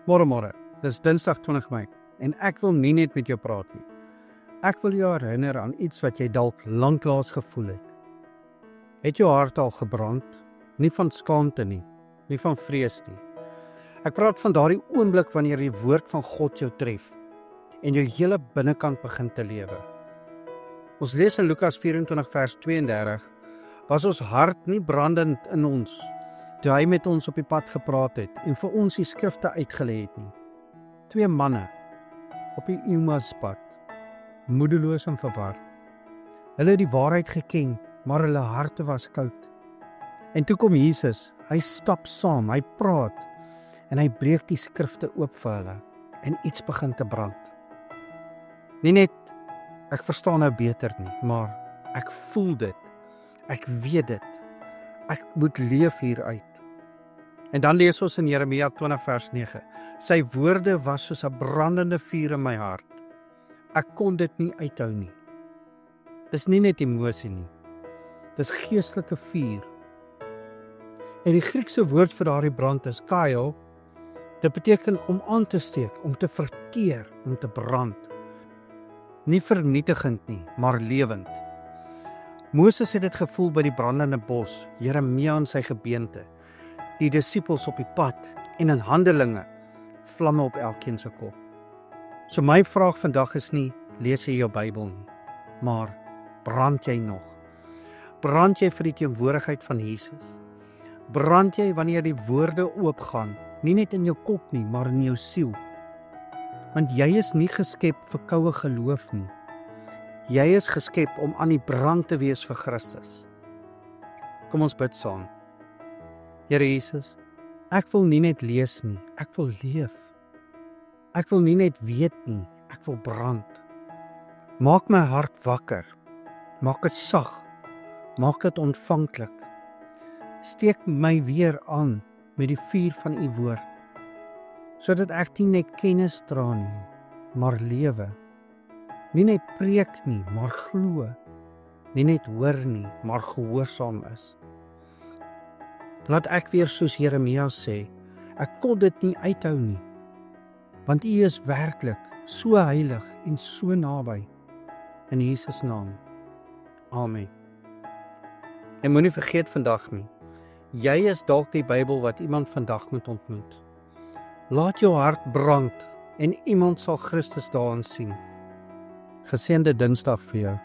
Môre, dis Dinsdag 20 Mei en ek wil nie net met jou praat nie. Ek wil jou herinner aan iets wat jy dalk lanklaas gevoel het. Het jou hart al gebrand? Nie van skaamte nie, nie van vrees nie. Ek praat van daardie oomblik wanneer die woord van God jou tref en jou hele binnekant begin te lewe. Ons lees in Lukas 24 vers 32, was ons hart nie brandend in ons, toe hy met ons op die pad gepraat het en vir ons die skrifte uitgelê het nie. 2 manne op die Emauspad, moedeloos en verward. Hulle het die waarheid geken, maar hulle harte was koud. En toe kom Jesus, hy stap saam, hy praat en hy breek die skrifte oop vir hulle en iets begin te brand. Nie net ek verstaan nou beter nie, maar ek voel dit, ek weet dit, ek moet leef hieruit. En dan lees ons in Jeremia 20 vers 9, sy woorde was soos 'n brandende vuur in my hart. Ek kon dit nie uithou nie. Dis nie net emosie nie, dis geestelike vuur. En die Griekse woord vir daardie brand is kaio. Dit beteken om aan te steek, om te verteer, om te brand. Nie vernietigend nie, maar lewend. Moses het dit gevoel by die brandende bos, Jeremia in sy gebeente, die disippels op die pad en in Handelinge, vlamme op elkeen se kop. So my vraag vandag is nie, lees jy jou Bybel nie, maar brand jy nog? Brand jy vir die teenwoordigheid van Jesus? Brand jy wanneer die woorde oopgaan, nie net in jou kop nie, maar in jou siel? Want jy is nie geskep vir koue geloof nie. Jy is geskep om aan die brand te wees vir Christus. Kom ons bid saam. Here Jesus, ek wil nie net lees nie, ek wil leef. Ek wil nie net weet nie, ek wil brand. Maak my hart wakker, maak dit sag, maak dit ontvanklik. Steek my weer aan met die vuur van u woord, sodat ek nie net kennis dra nie, maar lewe. Nie net preek nie, maar glo. Nie net hoor nie, maar gehoorsaam is. Laat ek weer soos Jeremia sê, ek kon dit nie uithou nie, want u is werklik so heilig en so naby. In Jesus naam. Amen. En moenie vergeet vandag nie, jy is dalk die Bybel wat iemand vandag moet ontmoet. Laat jou hart brand en iemand sal Christus daarin sien. Geseënde Dinsdag vir jou.